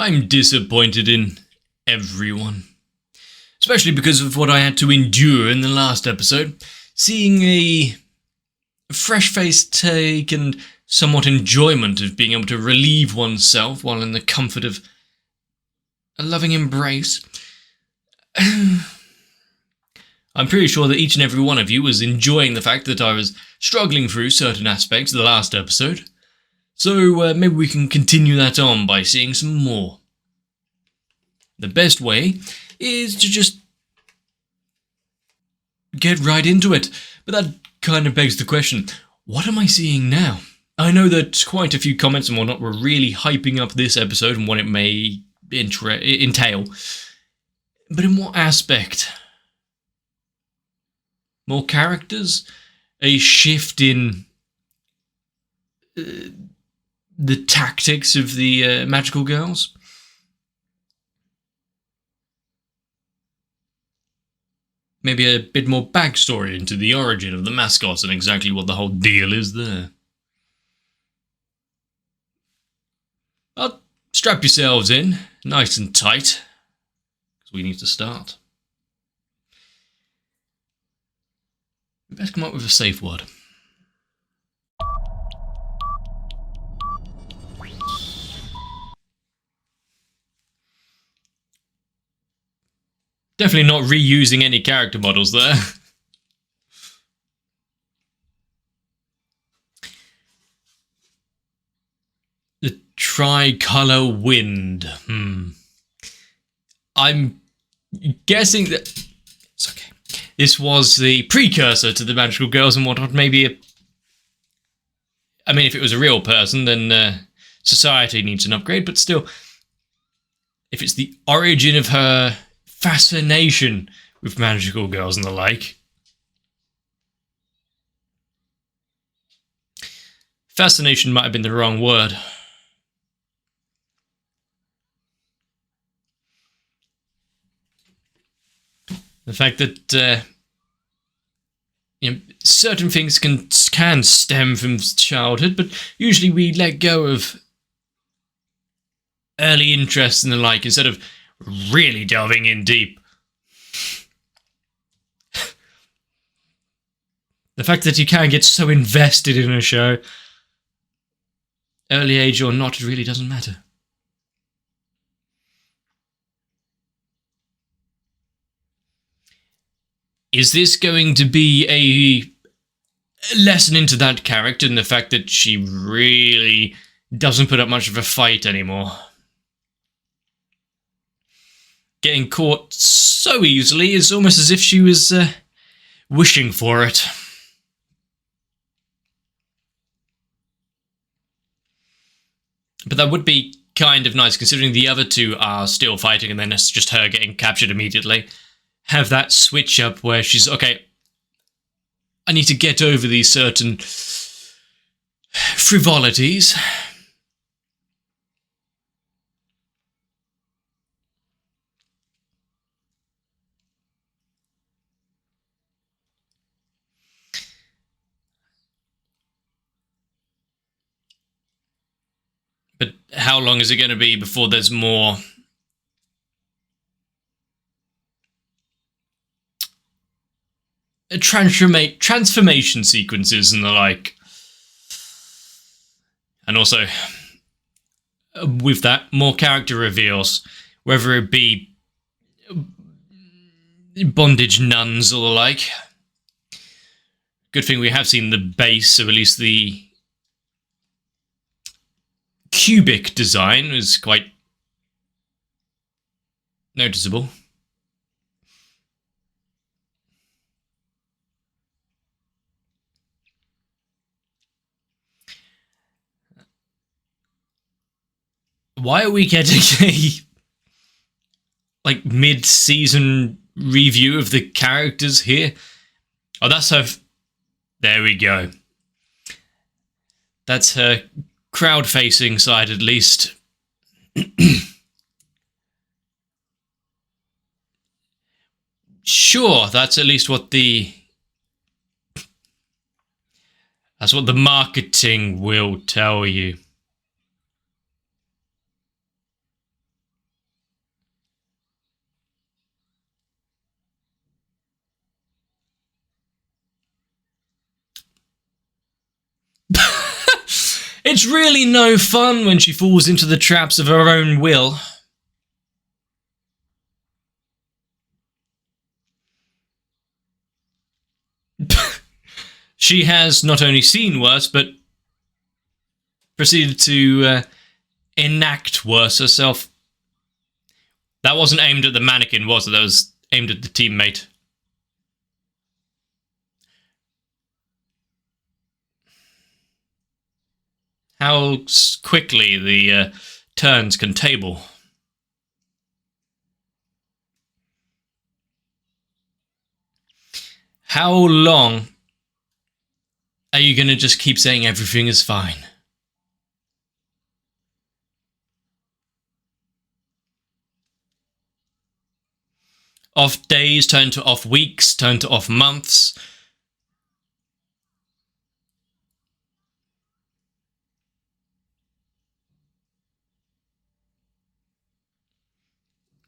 I'm disappointed in everyone. Especially because of what I had to endure in the last episode. Seeing a fresh-faced take and somewhat enjoyment of being able to relieve oneself while in the comfort of a loving embrace. I'm pretty sure that each and every one of you was enjoying the fact that I was struggling through certain aspects of the last episode. So maybe we can continue that on by seeing some more. The best way is to just get right into it. But that kind of begs the question, what am I seeing now? I know that quite a few comments and whatnot were really hyping up this episode and what it may entail. But in what aspect? More characters? A shift in the tactics of the magical girls? Maybe a bit more backstory into the origin of the mascots and exactly what the whole deal is there. Well, strap yourselves in, nice and tight, because we need to start. We best come up with a safe word. Definitely not reusing any character models there. The tricolour wind. I'm guessing that... It's okay. This was the precursor to the magical girls and whatnot. Maybe I mean, if it was a real person, then society needs an upgrade, but still, if it's the origin of her fascination with magical girls and the like. Fascination might have been the wrong word. The fact that certain things can stem from childhood, but usually we let go of early interests and the like instead of really delving in deep. The fact that you can get so invested in a show, early age or not, it really doesn't matter. Is this going to be a lesson into that character and the fact that she really doesn't put up much of a fight anymore? Getting caught so easily is almost as if she was wishing for it. But that would be kind of nice, considering the other two are still fighting and then it's just her getting captured immediately. Have that switch up where she's, okay, I need to get over these certain frivolities. But how long is it going to be before there's more transformation sequences and the like? And also, with that, more character reveals, whether it be bondage nuns or the like. Good thing we have seen the base, or at least the cubic design is quite noticeable. Why are we getting a mid-season review of the characters here? Oh, that's her. There we go. That's her crowd-facing side, at least. Sure, that's at least what the marketing will tell you. It's really no fun when she falls into the traps of her own will. She has not only seen worse, but proceeded to enact worse herself. That wasn't aimed at the mannequin, was it? That was aimed at the teammate. How quickly the turns can table. How long are you going to just keep saying everything is fine? Off days turn to off weeks, turn to off months.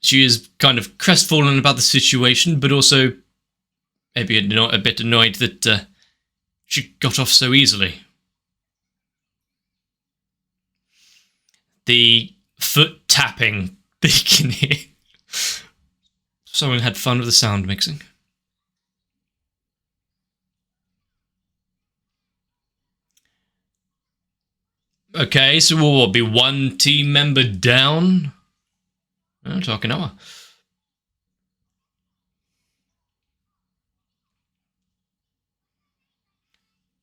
She is kind of crestfallen about the situation, but also maybe a bit annoyed that she got off so easily. The foot tapping that you can hear. Someone had fun with the sound mixing. Okay, so we'll be one team member down. Oh, Takanawa.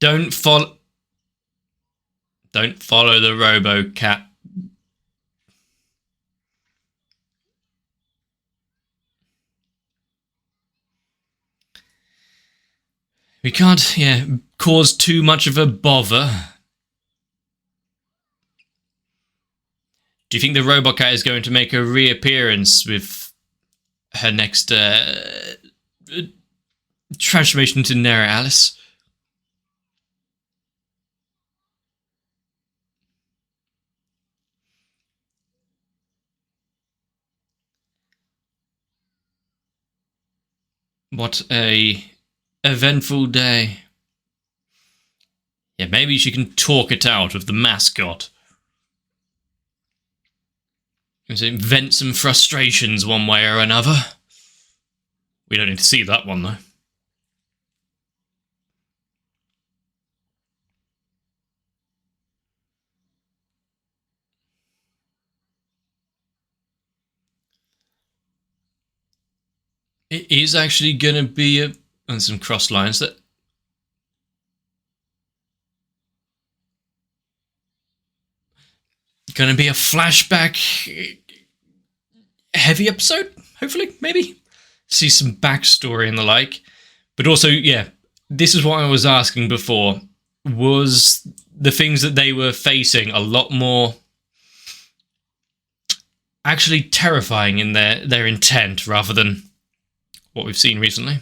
Don't follow the Robo-Cat. We can't, cause too much of a bother. Do you think the Robo-Cat is going to make a reappearance with her next transformation into Nera Alice? What a eventful day. Yeah, maybe she can talk it out with the mascot. Vent some frustrations one way or another. We don't need to see that one, though. It is actually going to be and some cross lines that going to be a flashback heavy episode, hopefully, maybe. See some backstory and the like. But also, yeah, this is what I was asking before. Was the things that they were facing a lot more actually terrifying in their intent rather than what we've seen recently?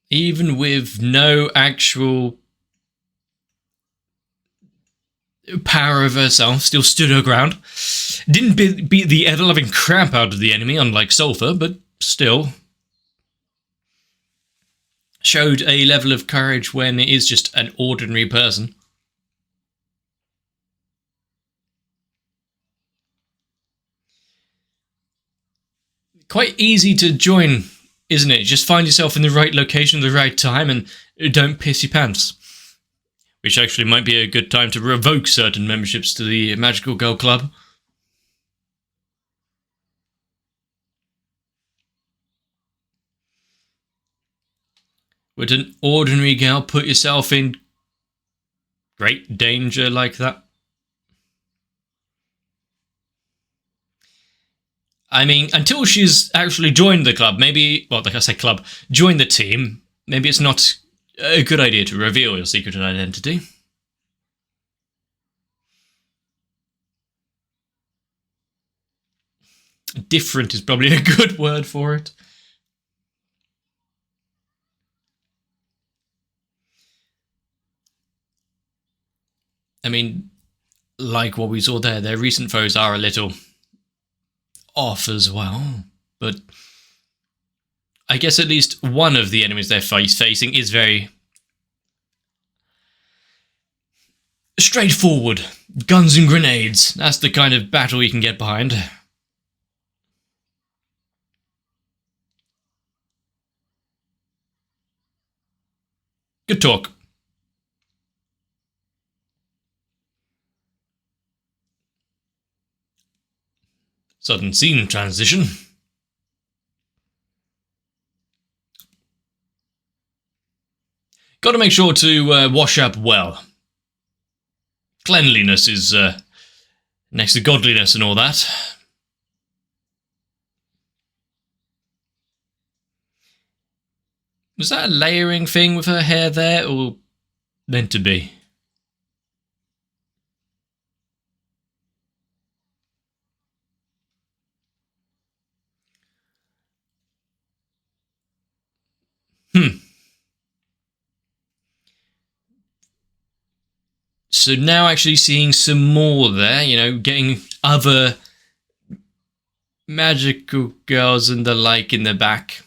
Even with no actual power of herself, still stood her ground. Didn't beat the ever-loving crap out of the enemy, unlike Sulfur, but still showed a level of courage when it is just an ordinary person. Quite easy to join, isn't it? Just find yourself in the right location at the right time and don't piss your pants. Which actually might be a good time to revoke certain memberships to the Magical Girl Club. Would an ordinary girl put yourself in great danger like that? I mean, until she's actually joined the club, maybe, well, like I say club, join the team, maybe it's not a good idea to reveal your secret identity. Different is probably a good word for it. I mean, like what we saw there, their recent foes are a little off as well, but I guess at least one of the enemies they're facing is very straightforward. Guns and grenades. That's the kind of battle you can get behind. Good talk. Sudden scene transition. Got to make sure to wash up well. Cleanliness is next to godliness and all that. Was that a layering thing with her hair there, or meant to be? So now actually seeing some more there, you know, getting other magical girls and the like in the back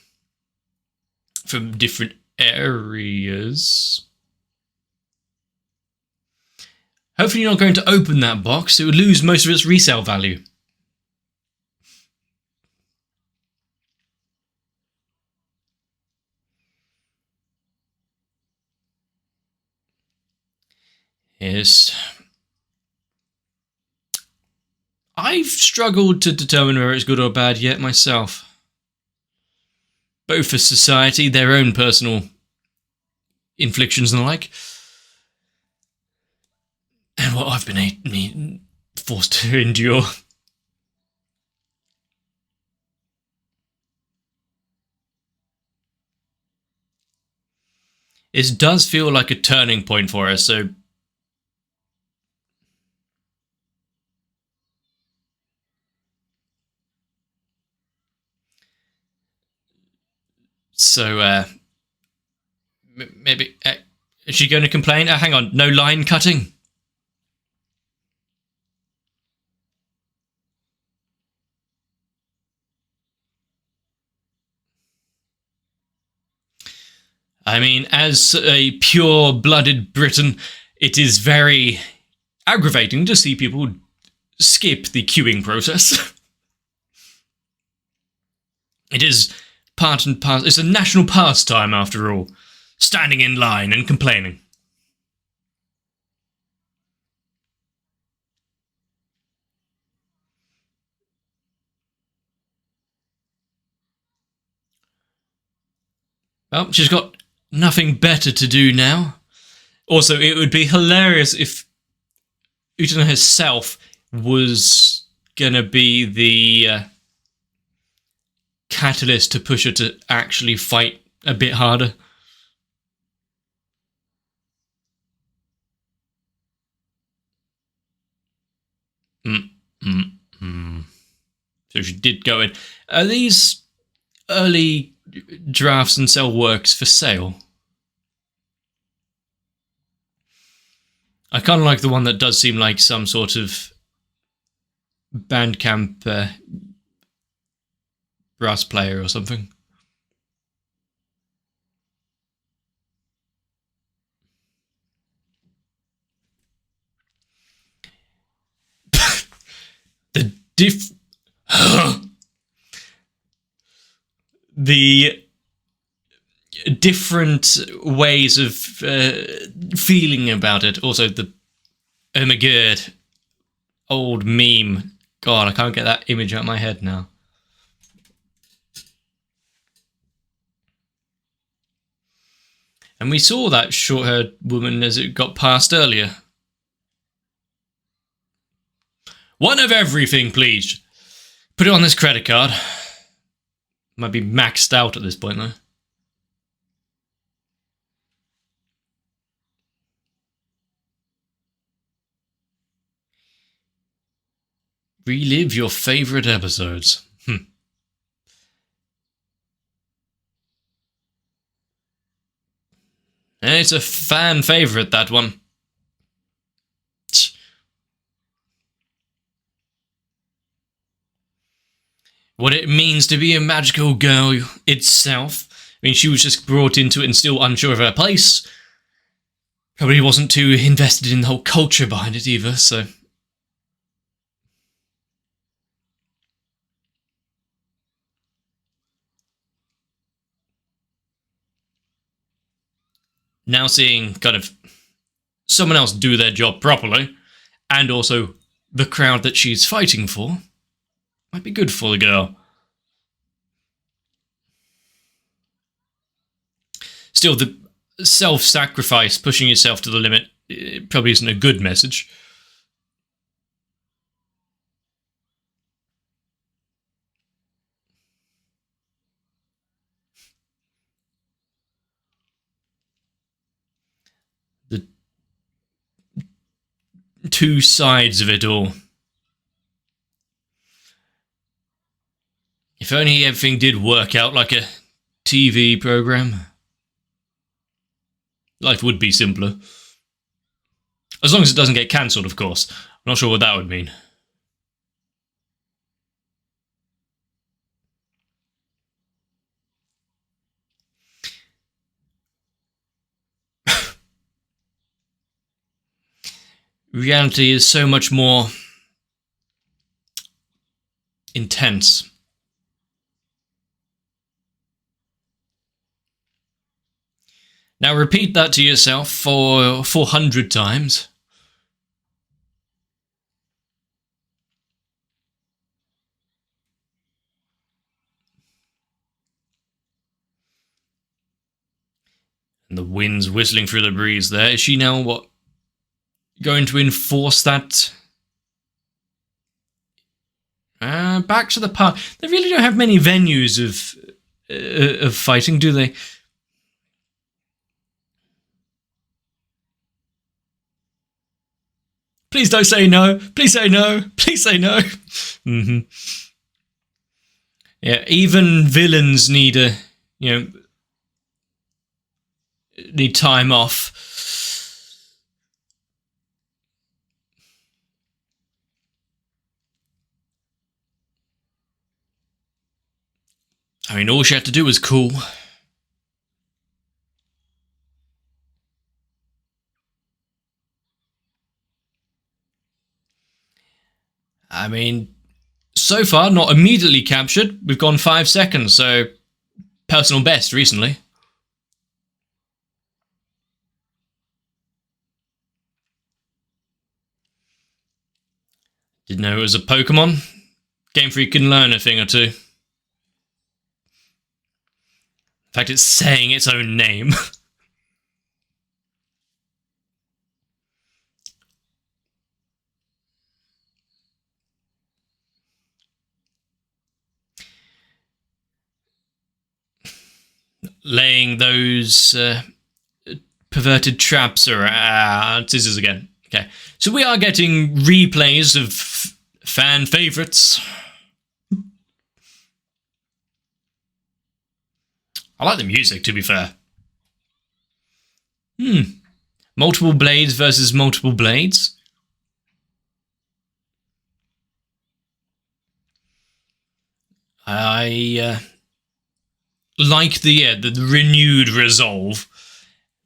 from different areas. Hopefully you're not going to open that box. It would lose most of its resale value. Yes. I've struggled to determine whether it's good or bad yet myself. Both for society, their own personal inflictions and the like, and what I've been forced to endure. It does feel like a turning point for us, so maybe is she going to complain? Hang on, no line cutting. I mean, as a pure-blooded Briton, it is very aggravating to see people skip the queuing process. It is part and parcel. It's a national pastime, after all. Standing in line and complaining. Well, she's got nothing better to do now. Also, it would be hilarious if Utena herself was gonna be the catalyst to push her to actually fight a bit harder. So she did go in. Are these early drafts and sell works for sale? I kind of like the one that does seem like some sort of Bandcamp brass player or something. The different ways of feeling about it. Also, the oh my god, old meme. God, I can't get that image out of my head now. And we saw that short-haired woman as it got past earlier. One of everything, please. Put it on this credit card. Might be maxed out at this point, though. Relive your favourite episodes. It's a fan favourite, that one. what it means to be a magical girl itself. I mean, she was just brought into it and still unsure of her place. Probably wasn't too invested in the whole culture behind it either, so... Now seeing kind of someone else do their job properly, and also the crowd that she's fighting for, might be good for the girl. Still, the self-sacrifice, pushing yourself to the limit, it probably isn't a good message. The two sides of it all. If only everything did work out like a TV program. Life would be simpler. As long as it doesn't get cancelled, of course. I'm not sure what that would mean. Reality is so much more intense. Now repeat that to yourself for 400 times. And the wind's whistling through the breeze there. Is she now, what, going to enforce that? Back to the park. They really don't have many venues of fighting, do they? Please don't say no. Please say no. Please say no. Yeah, even villains need need time off. I mean, all she had to do was cool. I mean, so far, not immediately captured. We've gone 5 seconds, so personal best recently. Didn't know it was a Pokemon. Game Freak can learn a thing or two. In fact, it's saying its own name. Laying those perverted traps around. Scissors again. Okay, so we are getting replays of fan favorites. I like the music, to be fair. Multiple blades versus multiple blades. I like the renewed resolve,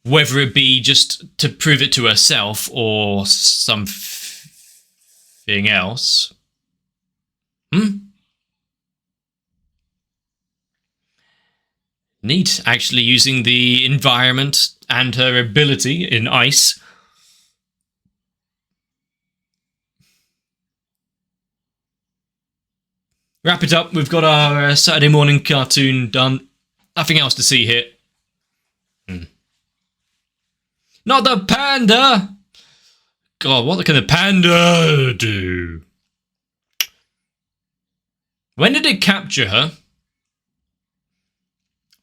whether it be just to prove it to herself or something else. Neat, actually using the environment and her ability in ice. Wrap it up, we've got our Saturday morning cartoon done. Nothing else to see here. Not the panda! God, what can the panda do? When did it capture her?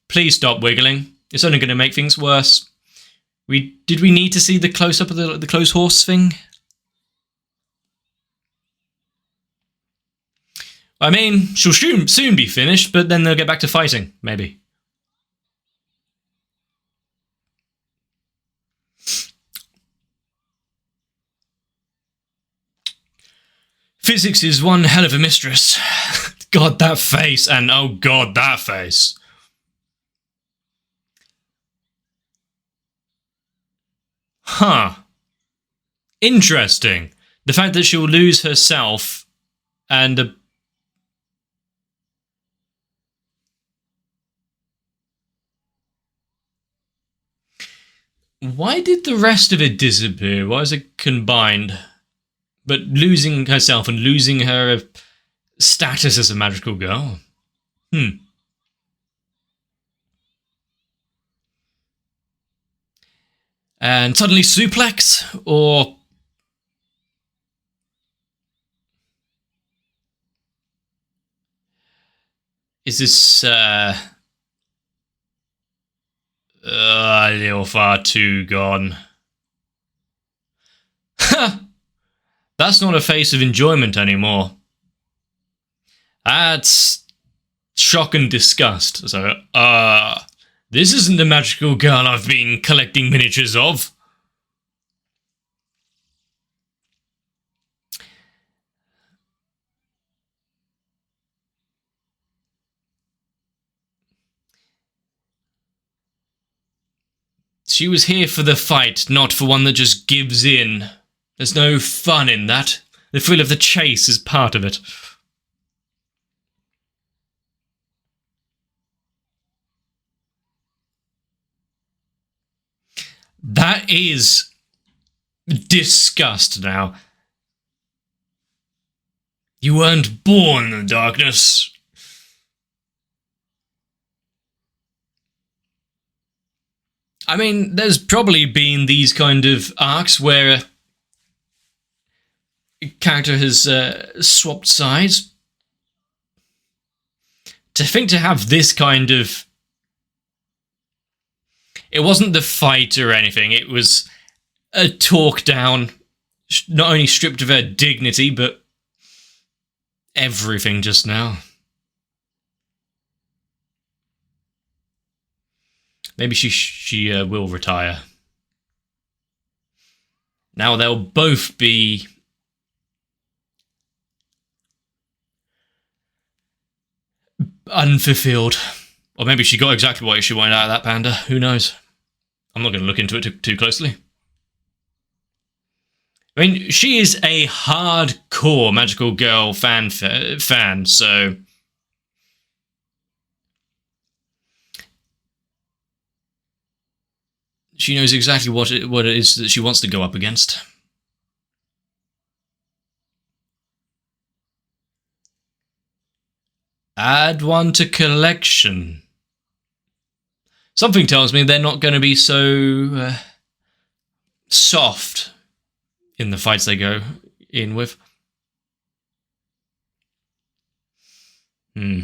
Please stop wiggling. It's only going to make things worse. Did we need to see the close-up of the close horse thing? I mean, she'll soon be finished, but then they'll get back to fighting, maybe. Physics is one hell of a mistress. God, that face, and oh god, that face. Huh. Interesting. The fact that she'll lose herself and why did the rest of it disappear? Why is it combined? But losing herself and losing her status as a magical girl? And suddenly suplex? Or... is this, a little far too gone? Ha! That's not a face of enjoyment anymore. That's shock and disgust. So, this isn't the magical girl I've been collecting miniatures of. She was here for the fight, not for one that just gives in. There's no fun in that. The thrill of the chase is part of it. That is disgust now. You weren't born in the darkness. I mean, there's probably been these kind of arcs where a character has swapped sides. To have this kind of... it wasn't the fight or anything, it was a talk down, not only stripped of her dignity, but everything just now. Maybe she will retire. Now they'll both be... unfulfilled. Or maybe she got exactly what she wanted out of that panda. Who knows? I'm not going to look into it too closely. I mean, she is a hardcore magical girl fan, so... she knows exactly what it is that she wants to go up against. Add one to collection. Something tells me they're not going to be so soft in the fights they go in with. So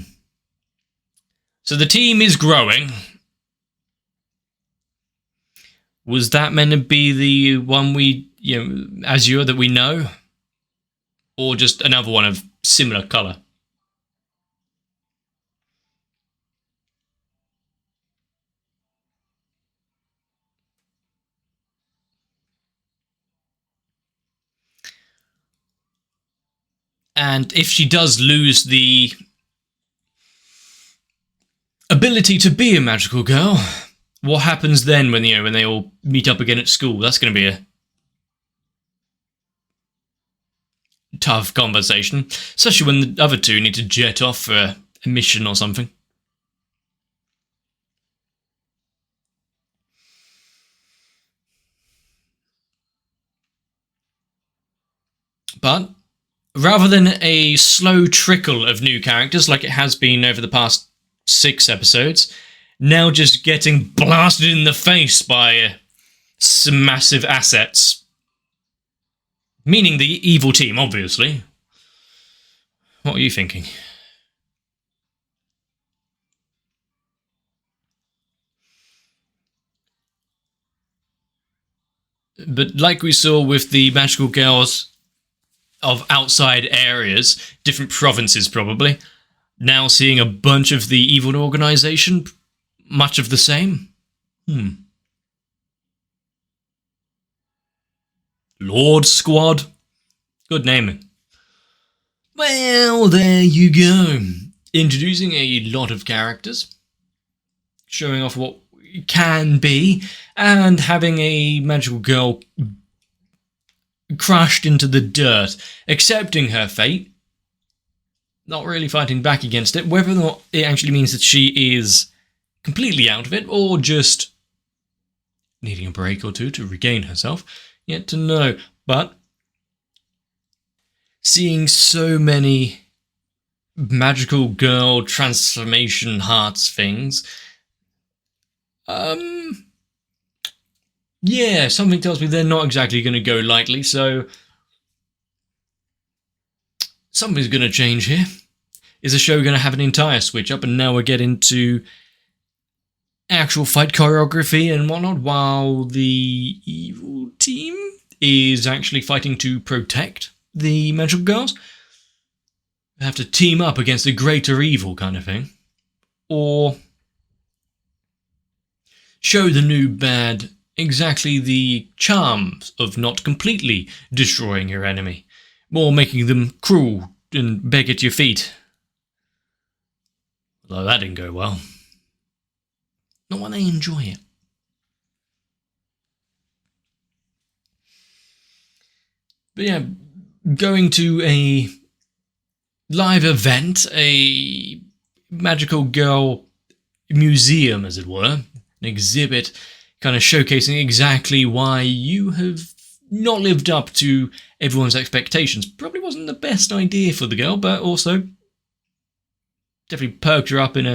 the team is growing. Was that meant to be the one we, Azure that we know? Or just another one of similar colour? And if she does lose the ability to be a magical girl, what happens then when when they all meet up again at school? That's going to be a tough conversation, especially when the other two need to jet off for a mission or something. But rather than a slow trickle of new characters like it has been over the past 6 episodes, now just getting blasted in the face by some massive assets. Meaning the evil team, obviously. What are you thinking? But like we saw with the magical girls of outside areas, different provinces probably, now seeing a bunch of the evil organization, much of the same. Lord Squad? Good naming. Well, there you go. Introducing a lot of characters, showing off what it can be, and having a magical girl crushed into the dirt, accepting her fate, not really fighting back against it, whether or not it actually means that she is completely out of it, or just needing a break or two to regain herself, yet to know. But seeing so many magical girl transformation hearts things, yeah, something tells me they're not exactly going to go lightly, so something's going to change here. Is the show going to have an entire switch up, and now we're getting to actual fight choreography and whatnot, while the evil team is actually fighting to protect the magical girls? They have to team up against a greater evil kind of thing. Or show the new bad exactly the charms of not completely destroying your enemy, more making them cruel and beg at your feet. Although that didn't go well. Not when they enjoy it. But yeah, going to a live event, a magical girl museum, as it were, an exhibit kind of showcasing exactly why you have not lived up to everyone's expectations. Probably wasn't the best idea for the girl, but also definitely perked her up in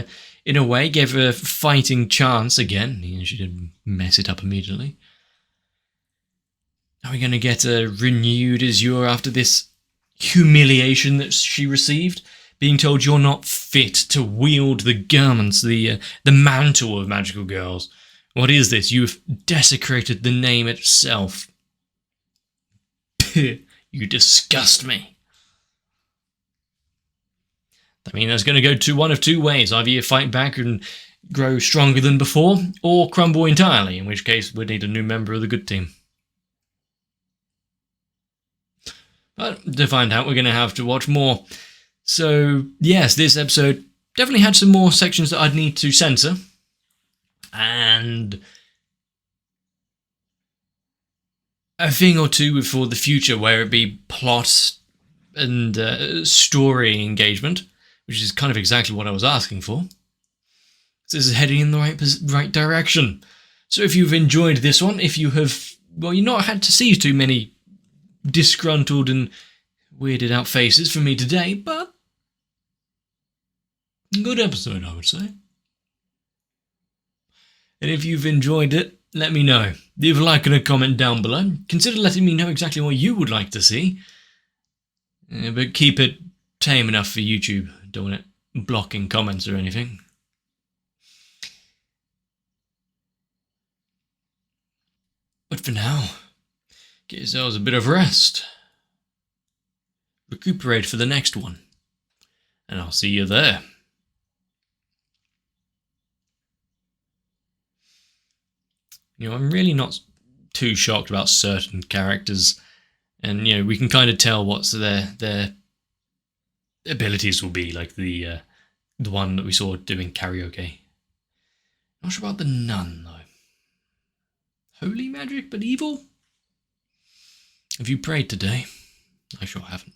a way, gave her a fighting chance again. She didn't mess it up immediately. Are we going to get a renewed Azure after this humiliation that she received? Being told you're not fit to wield the garments, the mantle of magical girls. What is this? You've desecrated the name itself. You disgust me. I mean, that's going to go one of two ways. Either you fight back and grow stronger than before, or crumble entirely, in which case we'd need a new member of the good team. But to find out, we're going to have to watch more. So, yes, this episode definitely had some more sections that I'd need to censor. And a thing or two for the future, where it be plot and story engagement, which is kind of exactly what I was asking for. So this is heading in the right direction. So if you've enjoyed this one, if you have, well, you've not had to see too many disgruntled and weirded out faces from me today, but good episode, I would say. And if you've enjoyed it, let me know. Leave a like and a comment down below. Consider letting me know exactly what you would like to see. But keep it tame enough for YouTube. Don't want it blocking comments or anything. But for now, get yourselves a bit of rest. Recuperate for the next one. And I'll see you there. You know, I'm really not too shocked about certain characters, and you know, we can kind of tell what their abilities will be, like the one that we saw doing karaoke. Not sure about the nun though. Holy magic, but evil? Have you prayed today? I sure haven't.